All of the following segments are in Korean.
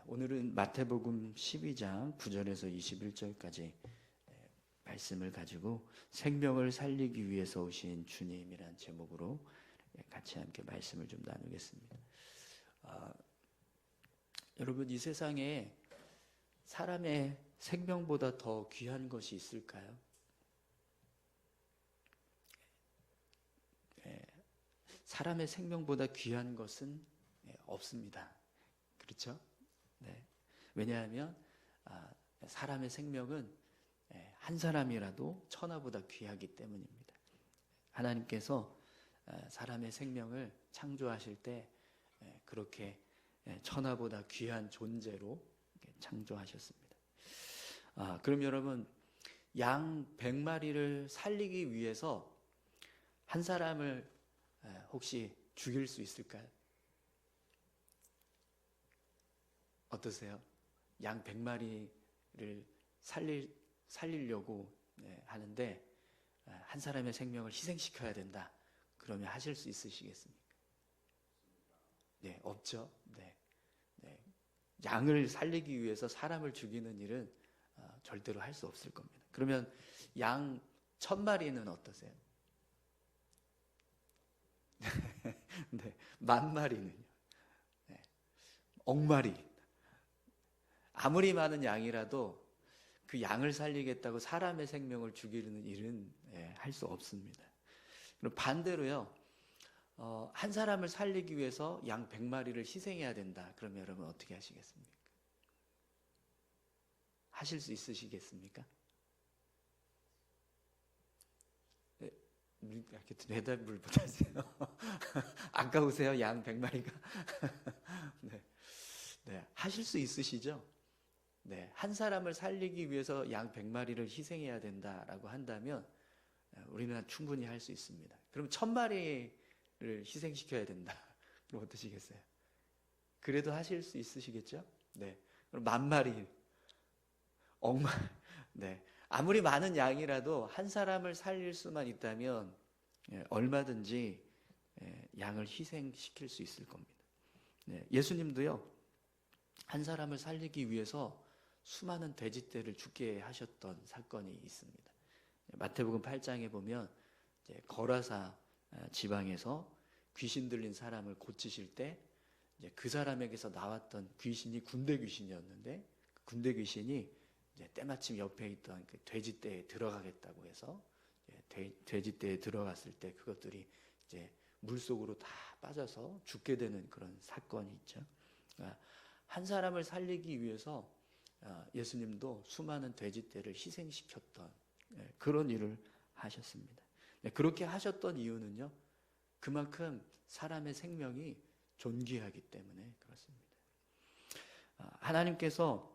오늘은 마태복음 12장 9절에서 21절까지 말씀을 가지고 생명을 살리기 위해서 오신 주님이란 제목으로 같이 함께 말씀을 좀 나누겠습니다. 여러분, 이 세상에 사람의 생명보다 더 귀한 것이 있을까요? 사람의 생명보다 귀한 것은 없습니다. 그렇죠? 네. 왜냐하면 사람의 생명은 한 사람이라도 천하보다 귀하기 때문입니다. 하나님께서 사람의 생명을 창조하실 때 그렇게 천하보다 귀한 존재로 창조하셨습니다. 그럼 여러분, 양 100마리를 살리기 위해서 한 사람을 혹시 죽일 수 있을까요? 어떠세요? 양 100마리를 살리려고 하는데 한 사람의 생명을 희생시켜야 된다. 그러면 하실 수 있으시겠습니까? 네, 없죠. 네. 양을 살리기 위해서 사람을 죽이는 일은 절대로 할 수 없을 겁니다. 그러면 양 1000마리는 어떠세요? 네, 10,000마리는요? 네, 10,000마리. 아무리 많은 양이라도 그 양을 살리겠다고 사람의 생명을 죽이는 일은 할 수 없습니다. 그럼 반대로요, 한 사람을 살리기 위해서 양 100마리를 희생해야 된다. 그러면 여러분 어떻게 하시겠습니까? 하실 수 있으시겠습니까? 이렇게 대답을 못하세요. 아까우세요, 양 100마리가? 네, 하실 수 있으시죠? 네, 한 사람을 살리기 위해서 양 100마리를 희생해야 된다라고 한다면 우리는 충분히 할 수 있습니다. 그럼 1000마리를 희생시켜야 된다. 그럼 어떠시겠어요? 그래도 하실 수 있으시겠죠? 네, 그럼 10,000마리, 10,000마리. 네, 아무리 많은 양이라도 한 사람을 살릴 수만 있다면 얼마든지 양을 희생시킬 수 있을 겁니다. 네, 예수님도요, 한 사람을 살리기 위해서 수많은 돼지떼를 죽게 하셨던 사건이 있습니다. 마태복음 8장에 보면 거라사 지방에서 귀신 들린 사람을 고치실 때 그 사람에게서 나왔던 귀신이 군대 귀신이었는데 그 군대 귀신이 때마침 옆에 있던 그 돼지떼에 들어가겠다고 해서 돼지떼에 들어갔을 때 그것들이 물속으로 다 빠져서 죽게 되는 그런 사건이 있죠. 한 사람을 살리기 위해서 예수님도 수많은 돼지떼를 희생시켰던 그런 일을 하셨습니다. 그렇게 하셨던 이유는요, 그만큼 사람의 생명이 존귀하기 때문에 그렇습니다. 하나님께서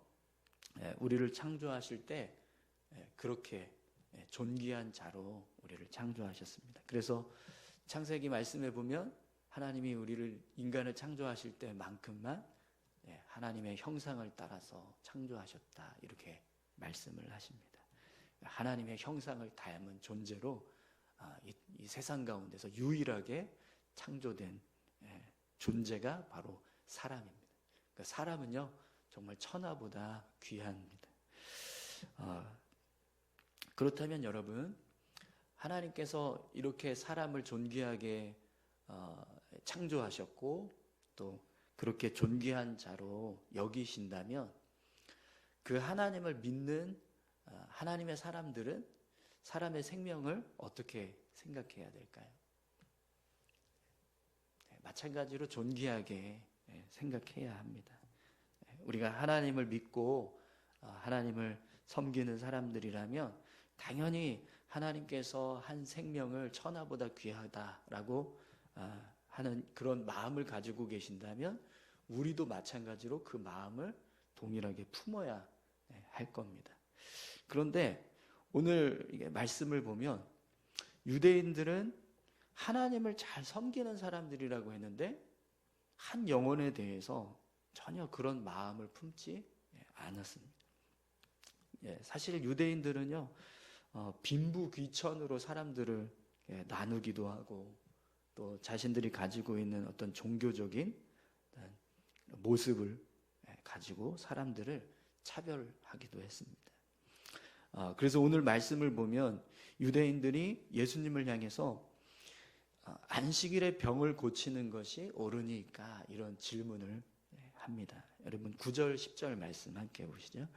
우리를 창조하실 때 그렇게 존귀한 자로 우리를 창조하셨습니다. 그래서 창세기 말씀에 보면 하나님이 우리를, 인간을 창조하실 때만큼만 하나님의 형상을 따라서 창조하셨다, 이렇게 말씀을 하십니다. 하나님의 형상을 닮은 존재로 이 세상 가운데서 유일하게 창조된 존재가 바로 사람입니다. 그러니까 사람은요, 정말 천하보다 귀합니다. 그렇다면 여러분, 하나님께서 이렇게 사람을 존귀하게 창조하셨고 또 그렇게 존귀한 자로 여기신다면 그 하나님을 믿는 하나님의 사람들은 사람의 생명을 어떻게 생각해야 될까요? 마찬가지로 존귀하게 생각해야 합니다. 우리가 하나님을 믿고 하나님을 섬기는 사람들이라면 당연히 하나님께서 한 생명을 천하보다 귀하다라고 하는 그런 마음을 가지고 계신다면 우리도 마찬가지로 그 마음을 동일하게 품어야 할 겁니다. 그런데 오늘 이게 말씀을 보면 유대인들은 하나님을 잘 섬기는 사람들이라고 했는데 한 영혼에 대해서 전혀 그런 마음을 품지 않았습니다. 사실 유대인들은요, 빈부귀천으로 사람들을 나누기도 하고 또 자신들이 가지고 있는 어떤 종교적인 모습을 가지고 사람들을 차별하기도 했습니다. 그래서 오늘 말씀을 보면 유대인들이 예수님을 향해서 안식일에 병을 고치는 것이 옳으니까 이런 질문을 합니다. 여러분 9절 10절 말씀 함께 보시죠.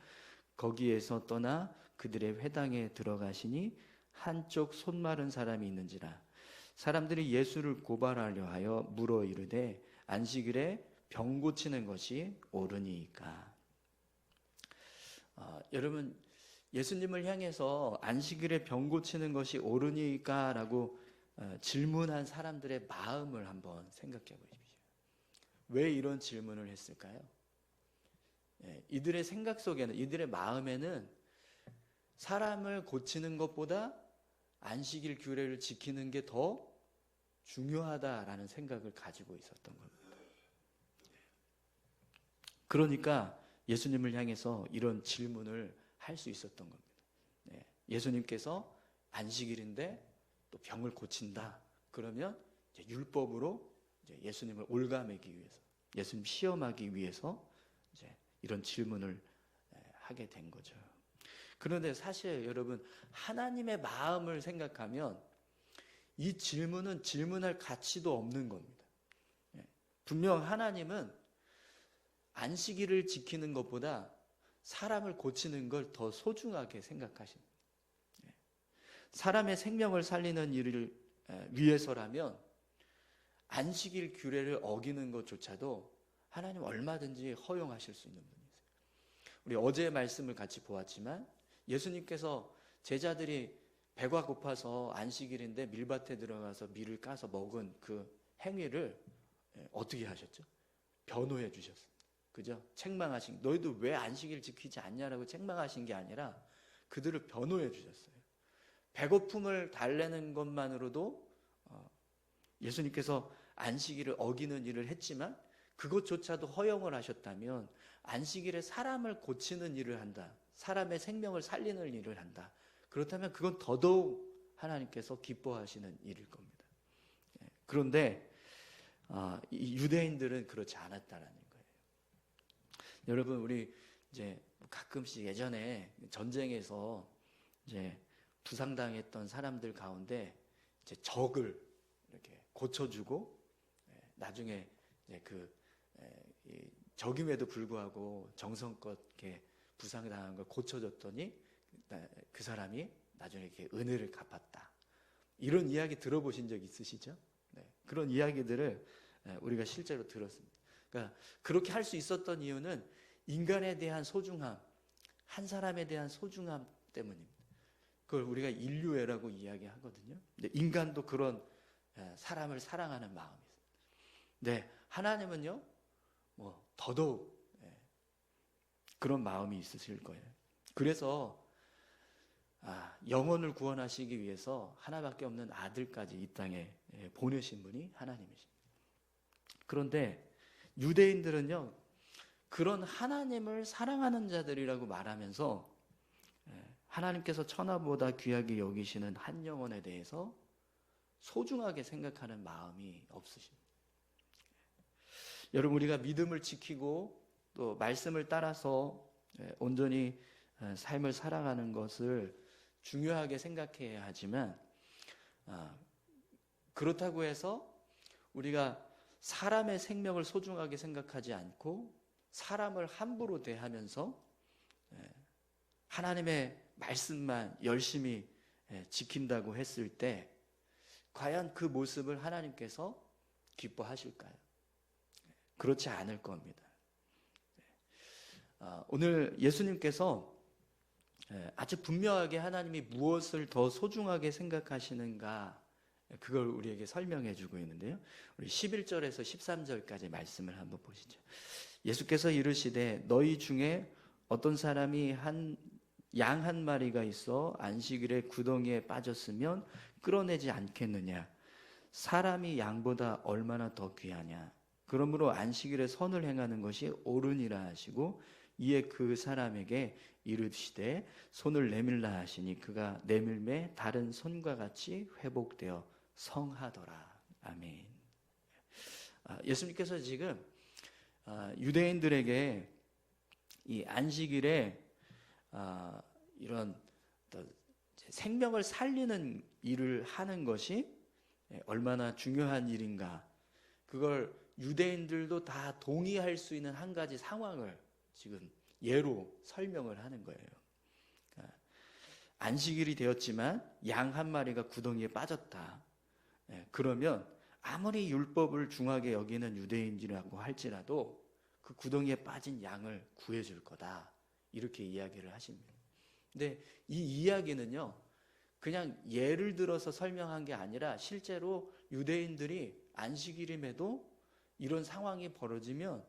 거기에서 떠나 그들의 회당에 들어가시니 한쪽 손 마른 사람이 있는지라. 사람들이 예수를 고발하려 하여 물어 이르되 안식일에 병 고치는 것이 옳으니까. 여러분 예수님을 향해서 안식일에 병 고치는 것이 옳으니까 라고 질문한 사람들의 마음을 한번 생각해 보십시오. 왜 이런 질문을 했을까요? 이들의 생각 속에는, 이들의 마음에는 사람을 고치는 것보다 안식일 규례를 지키는 게 더 중요하다라는 생각을 가지고 있었던 겁니다. 그러니까 예수님을 향해서 이런 질문을 할 수 있었던 겁니다. 예수님께서 안식일인데 또 병을 고친다. 그러면 이제 율법으로 이제 예수님을 올가매기 위해서, 예수님 시험하기 위해서 이제 이런 질문을 하게 된 거죠. 그런데 사실 여러분 하나님의 마음을 생각하면 이 질문은 질문할 가치도 없는 겁니다. 분명 하나님은 안식일을 지키는 것보다 사람을 고치는 걸 더 소중하게 생각하십니다. 사람의 생명을 살리는 일을 위해서라면 안식일 규례를 어기는 것조차도 하나님 얼마든지 허용하실 수 있는 분이세요. 우리 어제의 말씀을 같이 보았지만 예수님께서 제자들이 배가 고파서 안식일인데 밀밭에 들어가서 밀을 까서 먹은 그 행위를 어떻게 하셨죠? 변호해 주셨습니다. 그죠? 책망하신, 너희도 왜 안식일 지키지 않냐라고 책망하신 게 아니라 그들을 변호해 주셨어요. 배고픔을 달래는 것만으로도 예수님께서 안식일을 어기는 일을 했지만 그것조차도 허용을 하셨다면 안식일에 사람을 고치는 일을 한다, 사람의 생명을 살리는 일을 한다, 그렇다면 그건 더더욱 하나님께서 기뻐하시는 일일 겁니다. 그런데 이 유대인들은 그렇지 않았다라는 거예요. 여러분 우리 이제 가끔씩 예전에 전쟁에서 이제 부상당했던 사람들 가운데 이제 적을 이렇게 고쳐주고 나중에 이제 적임에도 불구하고 정성껏 이렇게 부상당한 걸 고쳐줬더니 그 사람이 나중에 이렇게 은혜를 갚았다. 이런 이야기 들어보신 적 있으시죠? 그런 이야기들을 우리가 실제로 들었습니다. 그러니까 그렇게 할 수 있었던 이유는 인간에 대한 소중함, 한 사람에 대한 소중함 때문입니다. 그걸 우리가 인류애라고 이야기하거든요. 근데 인간도 그런 사람을 사랑하는 마음이 있어요. 네, 하나님은요, 더더욱 그런 마음이 있으실 거예요. 그래서 영혼을 구원하시기 위해서 하나밖에 없는 아들까지 이 땅에 보내신 분이 하나님이십니다. 그런데 유대인들은요, 그런 하나님을 사랑하는 자들이라고 말하면서 하나님께서 천하보다 귀하게 여기시는 한 영혼에 대해서 소중하게 생각하는 마음이 없으십니다. 여러분 우리가 믿음을 지키고 또 말씀을 따라서 온전히 삶을 살아가는 것을 중요하게 생각해야 하지만 그렇다고 해서 우리가 사람의 생명을 소중하게 생각하지 않고 사람을 함부로 대하면서 하나님의 말씀만 열심히 지킨다고 했을 때 과연 그 모습을 하나님께서 기뻐하실까요? 그렇지 않을 겁니다. 오늘 예수님께서 아주 분명하게 하나님이 무엇을 더 소중하게 생각하시는가 그걸 우리에게 설명해 주고 있는데요. 우리 11절에서 13절까지 말씀을 한번 보시죠. 예수께서 이르시되 너희 중에 어떤 사람이 양 한 마리가 있어 안식일에 구덩이에 빠졌으면 끌어내지 않겠느냐? 사람이 양보다 얼마나 더 귀하냐? 그러므로 안식일에 선을 행하는 것이 옳으니라 하시고 이에 그 사람에게 이르시되 손을 내밀라 하시니 그가 내밀매 다른 손과 같이 회복되어 성하더라. 아멘. 예수님께서 지금 유대인들에게 이 안식일에 이런 생명을 살리는 일을 하는 것이 얼마나 중요한 일인가, 그걸 유대인들도 다 동의할 수 있는 한 가지 상황을 지금 예로 설명을 하는 거예요. 안식일이 되었지만 양 한 마리가 구덩이에 빠졌다. 그러면 아무리 율법을 중하게 여기는 유대인이라고 할지라도 그 구덩이에 빠진 양을 구해줄 거다. 이렇게 이야기를 하십니다. 근데 이 이야기는요, 그냥 예를 들어서 설명한 게 아니라 실제로 유대인들이 안식일임에도 이런 상황이 벌어지면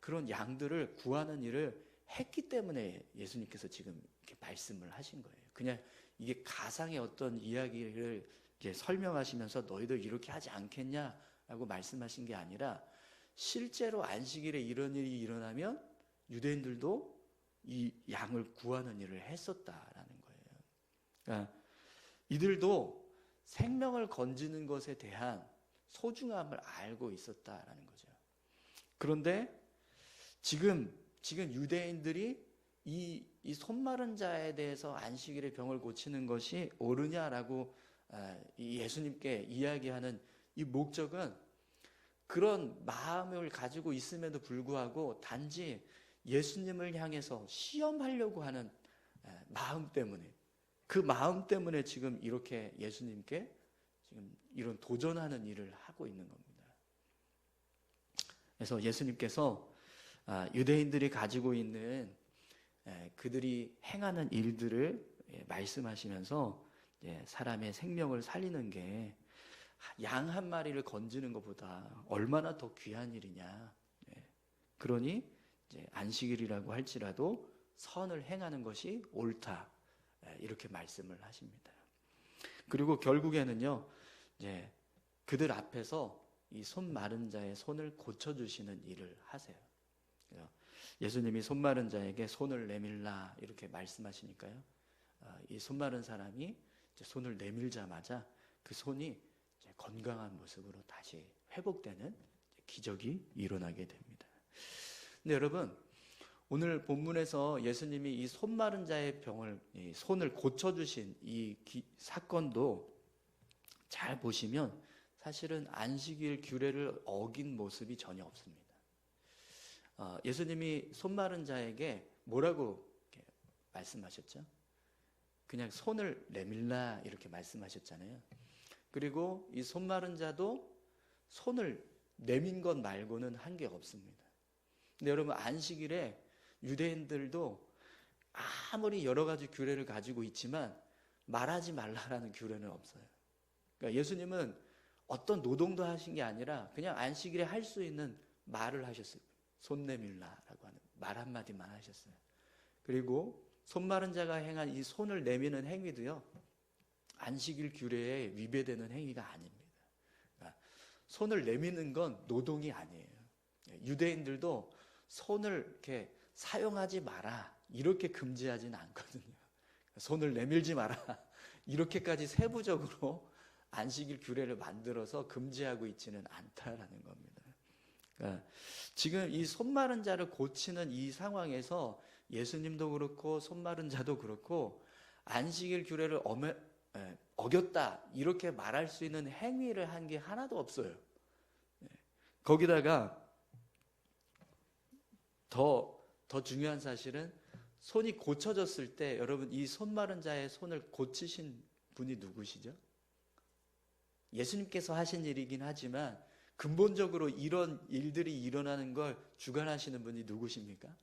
그런 양들을 구하는 일을 했기 때문에 예수님께서 지금 이렇게 말씀을 하신 거예요. 그냥 이게 가상의 어떤 이야기를 이제 설명하시면서 너희들 이렇게 하지 않겠냐라고 말씀하신 게 아니라 실제로 안식일에 이런 일이 일어나면 유대인들도 이 양을 구하는 일을 했었다라는 거예요. 그러니까 이들도 생명을 건지는 것에 대한 소중함을 알고 있었다라는 거죠. 그런데 지금 유대인들이 이 손마른 자에 대해서 안식일에 병을 고치는 것이 옳으냐라고 예수님께 이야기하는 이 목적은 그런 마음을 가지고 있음에도 불구하고 단지 예수님을 향해서 시험하려고 하는 마음 때문에, 그 마음 때문에 지금 이렇게 예수님께 지금 이런 도전하는 일을 하고 있는 겁니다. 그래서 예수님께서 유대인들이 가지고 있는 그들이 행하는 일들을 말씀하시면서 사람의 생명을 살리는 게 양 한 마리를 건지는 것보다 얼마나 더 귀한 일이냐. 그러니 이제 안식일이라고 할지라도 선을 행하는 것이 옳다. 이렇게 말씀을 하십니다. 그리고 결국에는요, 이제 그들 앞에서 이 손 마른 자의 손을 고쳐주시는 일을 하세요. 예수님이 손 마른 자에게 손을 내밀라 이렇게 말씀하시니까요, 이 손 마른 사람이 이제 손을 내밀자마자 그 손이 이제 건강한 모습으로 다시 회복되는 기적이 일어나게 됩니다. 근데 여러분, 오늘 본문에서 예수님이 이 손 마른 자의 이 손을 고쳐주신 이 사건도 잘 보시면 사실은 안식일 규례를 어긴 모습이 전혀 없습니다. 예수님이 손 마른 자에게 뭐라고 말씀하셨죠? 그냥 손을 내밀라 이렇게 말씀하셨잖아요. 그리고 이 손 마른 자도 손을 내민 것 말고는 한 게 없습니다. 근데 여러분, 안식일에 유대인들도 아무리 여러 가지 규례를 가지고 있지만 말하지 말라라는 규례는 없어요. 그러니까 예수님은 어떤 노동도 하신 게 아니라 그냥 안식일에 할 수 있는 말을 하셨어요. 손 내밀라라고 하는 말 한마디만 하셨어요. 그리고 손 마른 자가 행한 이 손을 내미는 행위도요, 안식일 규례에 위배되는 행위가 아닙니다. 그러니까 손을 내미는 건 노동이 아니에요. 유대인들도 손을 이렇게 사용하지 마라 이렇게 금지하지는 않거든요. 손을 내밀지 마라 이렇게까지 세부적으로 안식일 규례를 만들어서 금지하고 있지는 않다라는 겁니다. 그러니까 지금 이 손 마른 자를 고치는 이 상황에서 예수님도 그렇고 손 마른 자도 그렇고 안식일 규례를 어겼다 이렇게 말할 수 있는 행위를 한 게 하나도 없어요. 거기다가 더 중요한 사실은 손이 고쳐졌을 때 여러분, 이 손 마른 자의 손을 고치신 분이 누구시죠? 예수님께서 하신 일이긴 하지만 근본적으로 이런 일들이 일어나는 걸 주관하시는 분이 누구십니까?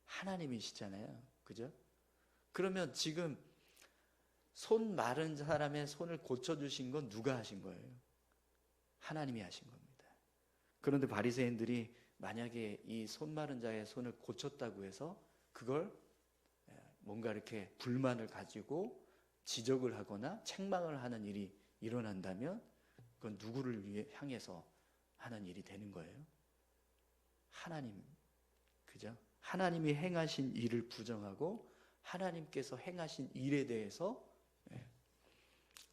하나님이시잖아요. 그죠? 그러면 지금 손 마른 사람의 손을 고쳐주신 건 누가 하신 거예요? 하나님이 하신 겁니다. 그런데 바리새인들이 만약에 이 손 마른 자의 손을 고쳤다고 해서 그걸 뭔가 이렇게 불만을 가지고 지적을 하거나 책망을 하는 일이 일어난다면 그건 누구를 향해서 하는 일이 되는 거예요? 하나님, 그죠? 하나님이 행하신 일을 부정하고 하나님께서 행하신 일에 대해서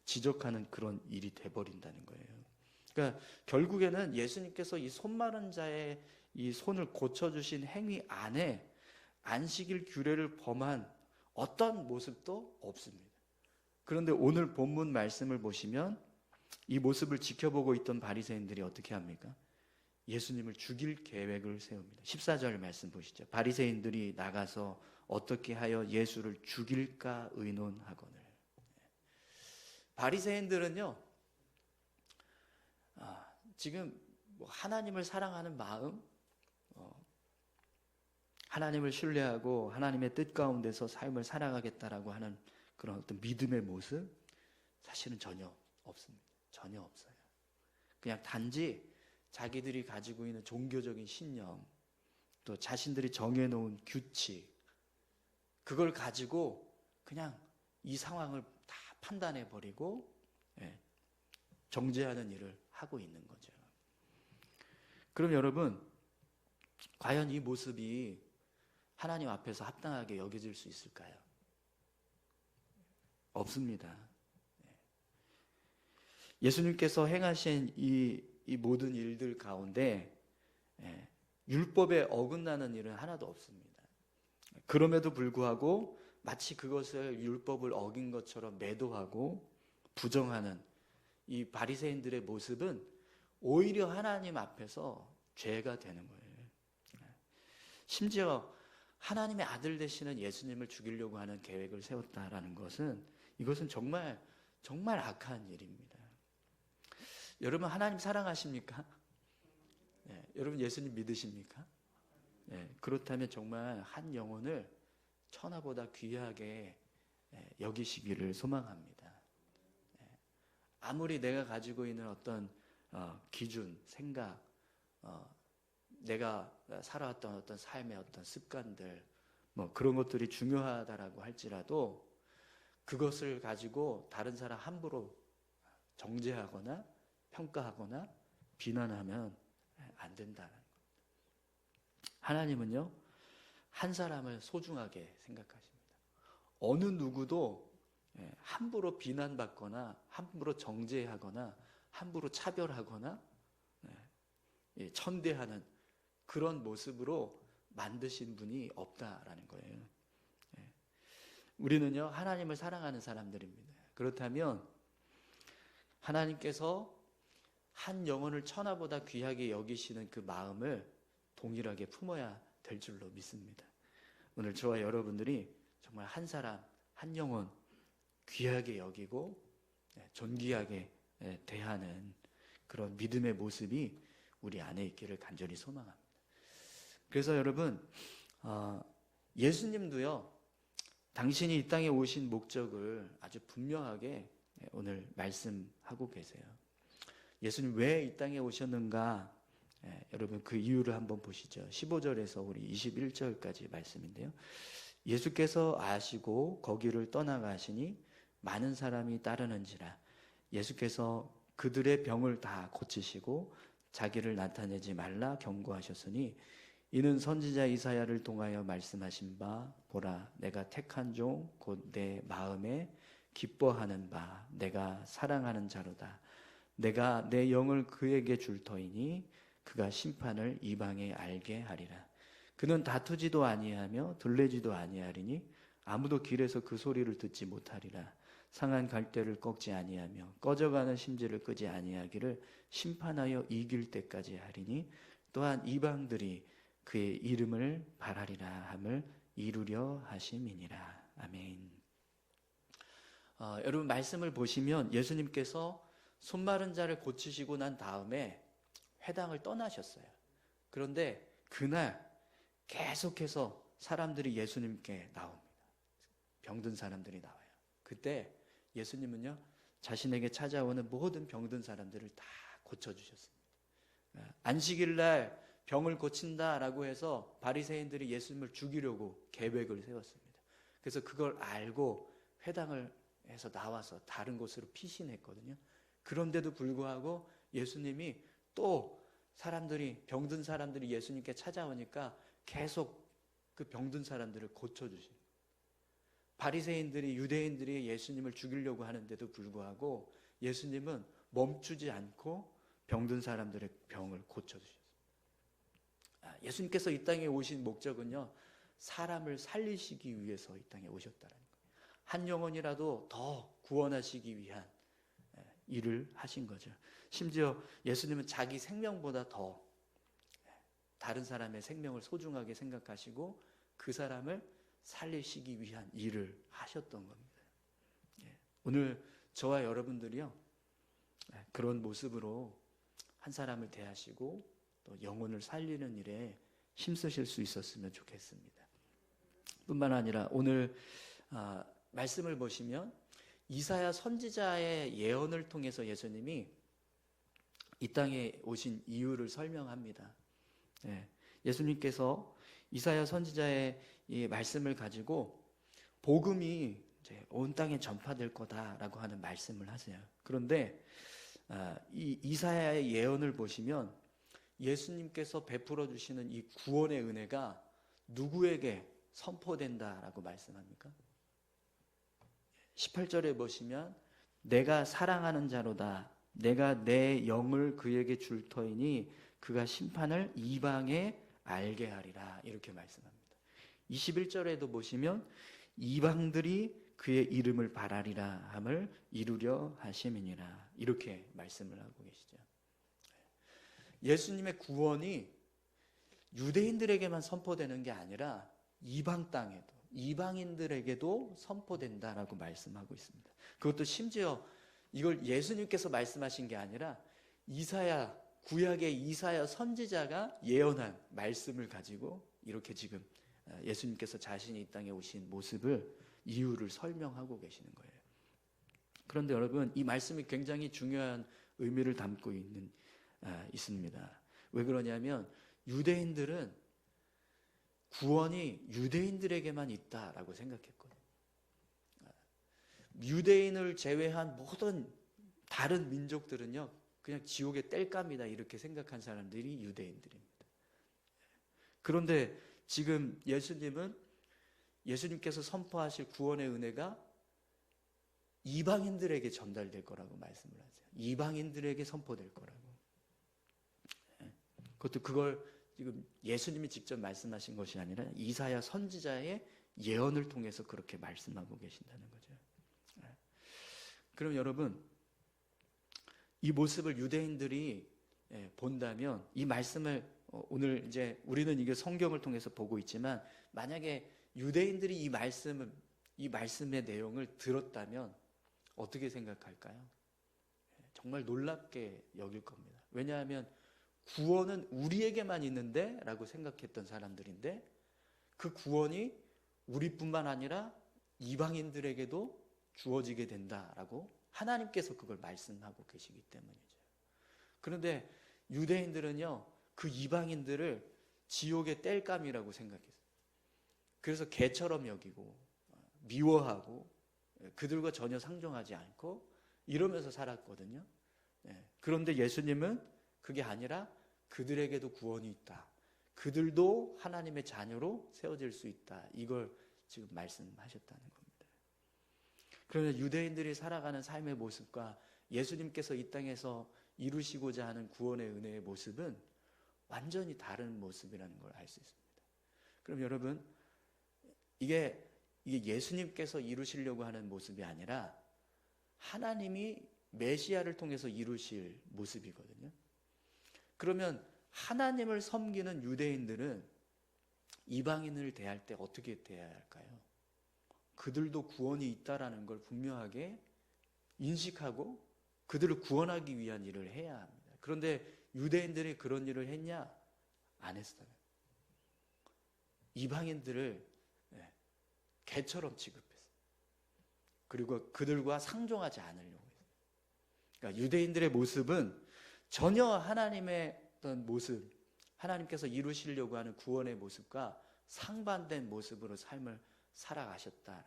지적하는 그런 일이 돼버린다는 거예요. 그러니까 결국에는 예수님께서 이 손 마른 자의 이 손을 고쳐주신 행위 안에 안식일 규례를 범한 어떤 모습도 없습니다. 그런데 오늘 본문 말씀을 보시면 이 모습을 지켜보고 있던 바리새인들이 어떻게 합니까? 예수님을 죽일 계획을 세웁니다. 14절 말씀 보시죠. 바리새인들이 나가서 어떻게 하여 예수를 죽일까 의논하거늘. 바리새인들은요, 지금 하나님을 사랑하는 마음, 하나님을 신뢰하고 하나님의 뜻 가운데서 삶을 살아가겠다라고 하는 그런 어떤 믿음의 모습, 사실은 전혀 없습니다. 전혀 없어요. 그냥 단지 자기들이 가지고 있는 종교적인 신념, 또 자신들이 정해놓은 규칙, 그걸 가지고 그냥 이 상황을 다 판단해버리고 정죄하는 일을 하고 있는 거죠. 그럼 여러분, 과연 이 모습이 하나님 앞에서 합당하게 여겨질 수 있을까요? 없습니다. 예수님께서 행하신 이 모든 일들 가운데 율법에 어긋나는 일은 하나도 없습니다. 그럼에도 불구하고 마치 그것을 율법을 어긴 것처럼 매도하고 부정하는 이 바리새인들의 모습은 오히려 하나님 앞에서 죄가 되는 거예요. 심지어 하나님의 아들 되시는 예수님을 죽이려고 하는 계획을 세웠다라는 것은, 이것은 정말 악한 일입니다. 여러분, 하나님 사랑하십니까? 여러분, 예수님 믿으십니까? 그렇다면 정말 한 영혼을 천하보다 귀하게 여기시기를 소망합니다. 아무리 내가 가지고 있는 어떤 기준, 생각, 내가 살아왔던 어떤 삶의 어떤 습관들, 그런 것들이 중요하다라고 할지라도 그것을 가지고 다른 사람 함부로 정죄하거나 평가하거나 비난하면 안 된다는 것. 하나님은요, 한 사람을 소중하게 생각하십니다. 어느 누구도 함부로 비난받거나 함부로 정죄하거나 함부로 차별하거나 천대하는 그런 모습으로 만드신 분이 없다라는 거예요. 우리는요, 하나님을 사랑하는 사람들입니다. 그렇다면 하나님께서 한 영혼을 천하보다 귀하게 여기시는 그 마음을 동일하게 품어야 될 줄로 믿습니다. 오늘 저와 여러분들이 정말 한 사람, 한 영혼 귀하게 여기고 존귀하게 대하는 그런 믿음의 모습이 우리 안에 있기를 간절히 소망합니다. 그래서 여러분, 예수님도요, 당신이 이 땅에 오신 목적을 아주 분명하게 오늘 말씀하고 계세요. 예수님 왜 이 땅에 오셨는가? 여러분, 그 이유를 한번 보시죠. 15절에서 우리 21절까지 말씀인데요. 예수께서 아시고 거기를 떠나가시니 많은 사람이 따르는지라. 예수께서 그들의 병을 다 고치시고 자기를 나타내지 말라 경고하셨으니, 이는 선지자 이사야를 통하여 말씀하신 바, 보라 내가 택한 종 곧 내 마음에 기뻐하는 바 내가 사랑하는 자로다. 내가 내 영을 그에게 줄 터이니 그가 심판을 이방에 알게 하리라. 그는 다투지도 아니하며 들레지도 아니하리니 아무도 길에서 그 소리를 듣지 못하리라. 상한 갈대를 꺾지 아니하며 꺼져가는 심지를 끄지 아니하기를 심판하여 이길 때까지 하리니, 또한 이방들이 그의 이름을 바라리라 함을 이루려 하심이니라. 아멘. 여러분, 말씀을 보시면 예수님께서 손마른 자를 고치시고 난 다음에 회당을 떠나셨어요. 그런데 그날 계속해서 사람들이 예수님께 나옵니다. 병든 사람들이 나와요. 그때 예수님은요, 자신에게 찾아오는 모든 병든 사람들을 다 고쳐주셨습니다. 안식일 날 병을 고친다라고 해서 바리새인들이 예수님을 죽이려고 계획을 세웠습니다. 그래서 그걸 알고 회당을 해서 나와서 다른 곳으로 피신했거든요. 그런데도 불구하고 예수님이 또 병든 사람들이 예수님께 찾아오니까 계속 그 병든 사람들을 고쳐주신, 바리새인들이, 유대인들이 예수님을 죽이려고 하는데도 불구하고 예수님은 멈추지 않고 병든 사람들의 병을 고쳐주셨습니다. 예수님께서 이 땅에 오신 목적은요, 사람을 살리시기 위해서 이 땅에 오셨다는 거예요. 한 영혼이라도 더 구원하시기 위한 일을 하신 거죠. 심지어 예수님은 자기 생명보다 더 다른 사람의 생명을 소중하게 생각하시고 그 사람을 살리시기 위한 일을 하셨던 겁니다. 오늘 저와 여러분들이요, 그런 모습으로 한 사람을 대하시고 또 영혼을 살리는 일에 힘쓰실 수 있었으면 좋겠습니다. 뿐만 아니라 오늘 말씀을 보시면 이사야 선지자의 예언을 통해서 예수님이 이 땅에 오신 이유를 설명합니다. 예수님께서 이사야 선지자의 이 말씀을 가지고 복음이 이제 온 땅에 전파될 거다라고 하는 말씀을 하세요. 그런데 이 이사야의 예언을 보시면 예수님께서 베풀어 주시는 이 구원의 은혜가 누구에게 선포된다라고 말씀합니까? 18절에 보시면 내가 사랑하는 자로다. 내가 내 영을 그에게 줄 터이니 그가 심판을 이방에 알게 하리라. 이렇게 말씀합니다. 21절에도 보시면 이방들이 그의 이름을 바라리라 함을 이루려 하심이니라. 이렇게 말씀을 하고 계시죠. 예수님의 구원이 유대인들에게만 선포되는 게 아니라 이방 땅에도, 이방인들에게도 선포된다라고 말씀하고 있습니다. 그것도 심지어 이걸 예수님께서 말씀하신 게 아니라 이사야, 구약의 이사야 선지자가 예언한 말씀을 가지고 이렇게 지금 예수님께서 자신이 이 땅에 오신 모습을, 이유를 설명하고 계시는 거예요. 그런데 여러분, 이 말씀이 굉장히 중요한 의미를 담고 있습니다. 왜 그러냐면 유대인들은 구원이 유대인들에게만 있다라고 생각했거든요. 유대인을 제외한 모든 다른 민족들은요, 그냥 지옥의 땔감이다 이렇게 생각한 사람들이 유대인들입니다. 그런데 지금 예수님께서 선포하실 구원의 은혜가 이방인들에게 전달될 거라고 말씀을 하세요. 이방인들에게 선포될 거라고. 그걸 지금 예수님이 직접 말씀하신 것이 아니라 이사야 선지자의 예언을 통해서 그렇게 말씀하고 계신다는 거죠. 그럼 여러분, 이 모습을 유대인들이 본다면 이 말씀을 오늘 이제 우리는 이게 성경을 통해서 보고 있지만 만약에 유대인들이 이 말씀의 내용을 들었다면 어떻게 생각할까요? 정말 놀랍게 여길 겁니다. 왜냐하면 구원은 우리에게만 있는데 라고 생각했던 사람들인데 그 구원이 우리뿐만 아니라 이방인들에게도 주어지게 된다라고 하나님께서 그걸 말씀하고 계시기 때문이죠. 그런데 유대인들은요, 그 이방인들을 지옥의 땔감이라고 생각했어요. 그래서 개처럼 여기고 미워하고 그들과 전혀 상종하지 않고 이러면서 살았거든요. 그런데 예수님은 그게 아니라 그들에게도 구원이 있다. 그들도 하나님의 자녀로 세워질 수 있다. 이걸 지금 말씀하셨다는 겁니다. 그러면 유대인들이 살아가는 삶의 모습과 예수님께서 이 땅에서 이루시고자 하는 구원의 은혜의 모습은 완전히 다른 모습이라는 걸 알 수 있습니다. 그럼 여러분, 이게 예수님께서 이루시려고 하는 모습이 아니라 하나님이 메시아를 통해서 이루실 모습이거든요. 그러면 하나님을 섬기는 유대인들은 이방인을 대할 때 어떻게 대해야 할까요? 그들도 구원이 있다라는 걸 분명하게 인식하고 그들을 구원하기 위한 일을 해야 합니다. 그런데 유대인들이 그런 일을 했냐? 안 했어요. 이방인들을 개처럼 취급했어요. 그리고 그들과 상종하지 않으려고 했어요. 그러니까 유대인들의 모습은 전혀 하나님의 어떤 모습, 하나님께서 이루시려고 하는 구원의 모습과 상반된 모습으로 삶을 살아가셨다는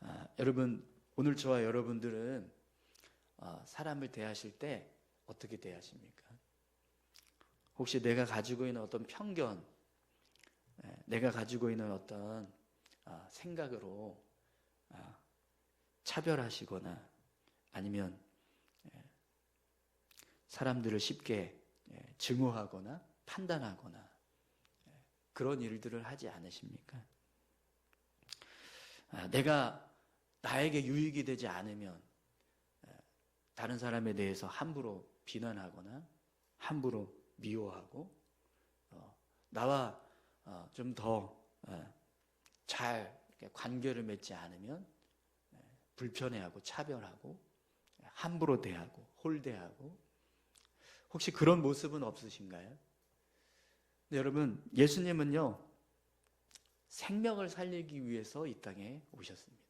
겁니다. 여러분, 오늘 저와 여러분들은 사람을 대하실 때 어떻게 대하십니까? 혹시 내가 가지고 있는 어떤 편견, 내가 가지고 있는 어떤 생각으로 차별하시거나 아니면 사람들을 쉽게 증오하거나 판단하거나 그런 일들을 하지 않으십니까? 내가 나에게 유익이 되지 않으면 다른 사람에 대해서 함부로 비난하거나 함부로 미워하고 나와 좀 더 잘 관계를 맺지 않으면 불편해하고 차별하고 함부로 대하고 홀대하고 혹시 그런 모습은 없으신가요? 네, 여러분, 예수님은요 생명을 살리기 위해서 이 땅에 오셨습니다.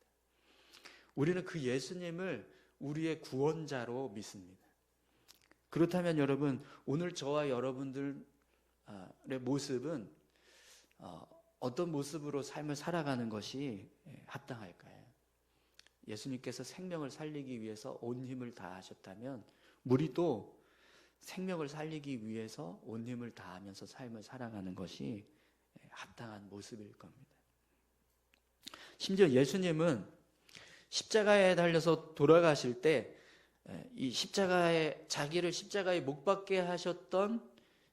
우리는 그 예수님을 우리의 구원자로 믿습니다. 그렇다면 여러분, 오늘 저와 여러분들의 모습은 어떤 모습으로 삶을 살아가는 것이 합당할까요? 예수님께서 생명을 살리기 위해서 온 힘을 다하셨다면 우리도 생명을 살리기 위해서 온 힘을 다하면서 삶을 살아가는 것이 합당한 모습일 겁니다. 심지어 예수님은 십자가에 달려서 돌아가실 때 이 자기를 십자가에 못 박게 하셨던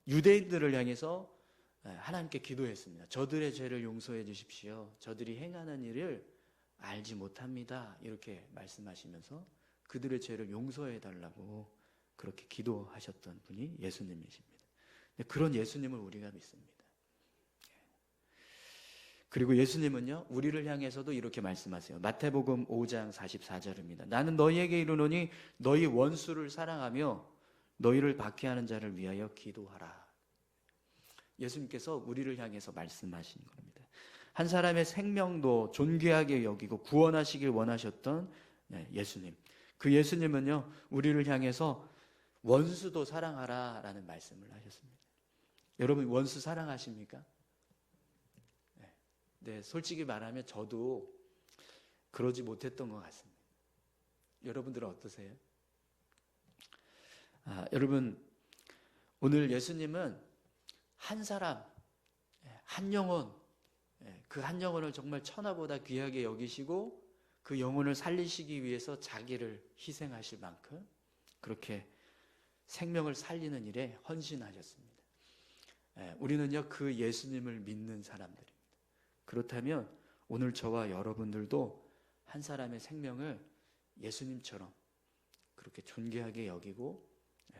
유대인들을 향해서 하나님께 기도했습니다. 저들의 죄를 용서해 주십시오. 저들이 행하는 일을 알지 못합니다. 이렇게 말씀하시면서 그들의 죄를 용서해 달라고 그렇게 기도하셨던 분이 예수님이십니다. 그런 예수님을 우리가 믿습니다. 그리고 예수님은요 우리를 향해서도 이렇게 말씀하세요. 마태복음 5장 44절입니다. 나는 너희에게 이르노니 너희 원수를 사랑하며 너희를 박해하는 자를 위하여 기도하라. 예수님께서 우리를 향해서 말씀하신 겁니다. 한 사람의 생명도 존귀하게 여기고 구원하시길 원하셨던 예수님. 그 예수님은요 우리를 향해서 원수도 사랑하라 라는 말씀을 하셨습니다. 여러분 원수 사랑하십니까? 네, 솔직히 말하면 저도 그러지 못했던 것 같습니다. 여러분들은 어떠세요? 여러분 오늘 예수님은 한 사람, 한 영혼, 그 한 영혼을 정말 천하보다 귀하게 여기시고 그 영혼을 살리시기 위해서 자기를 희생하실 만큼 그렇게 생명을 살리는 일에 헌신하셨습니다. 우리는요 그 예수님을 믿는 사람들입니다. 그렇다면 오늘 저와 여러분들도 한 사람의 생명을 예수님처럼 그렇게 존귀하게 여기고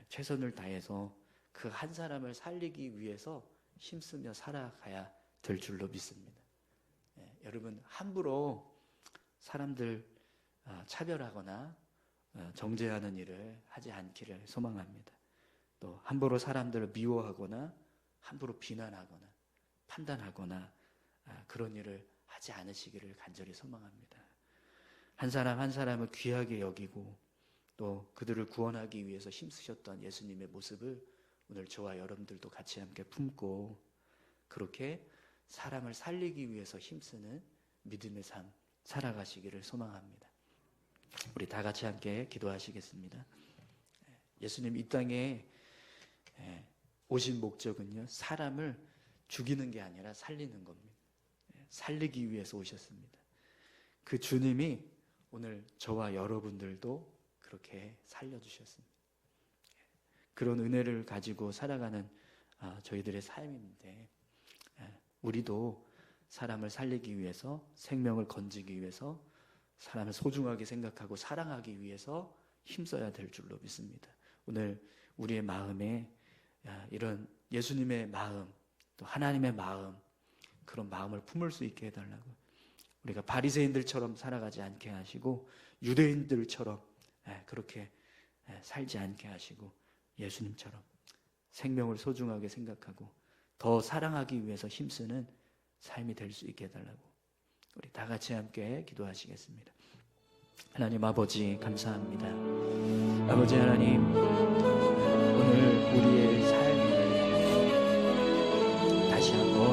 최선을 다해서 그 한 사람을 살리기 위해서 힘쓰며 살아가야 될 줄로 믿습니다. 여러분 함부로 사람들 차별하거나 정죄하는 일을 하지 않기를 소망합니다. 또 함부로 사람들을 미워하거나 함부로 비난하거나 판단하거나 그런 일을 하지 않으시기를 간절히 소망합니다. 한 사람 한 사람을 귀하게 여기고 또 그들을 구원하기 위해서 힘쓰셨던 예수님의 모습을 오늘 저와 여러분들도 같이 함께 품고 그렇게 사람을 살리기 위해서 힘쓰는 믿음의 삶 살아가시기를 소망합니다. 우리 다 같이 함께 기도하시겠습니다. 예수님 이 땅에 오신 목적은요 사람을 죽이는 게 아니라 살리는 겁니다. 살리기 위해서 오셨습니다. 그 주님이 오늘 저와 여러분들도 그렇게 살려주셨습니다. 그런 은혜를 가지고 살아가는 저희들의 삶인데 우리도 사람을 살리기 위해서 생명을 건지기 위해서 사람을 소중하게 생각하고 사랑하기 위해서 힘써야 될 줄로 믿습니다. 오늘 우리의 마음에 이런 예수님의 마음 또 하나님의 마음 그런 마음을 품을 수 있게 해달라고 우리가 바리새인들처럼 살아가지 않게 하시고 유대인들처럼 그렇게 살지 않게 하시고 예수님처럼 생명을 소중하게 생각하고 더 사랑하기 위해서 힘쓰는 삶이 될 수 있게 해달라고 우리 다 같이 함께 기도하시겠습니다. 하나님 아버지 감사합니다. 아버지 하나님 오늘 우리의 삶을 다시 한번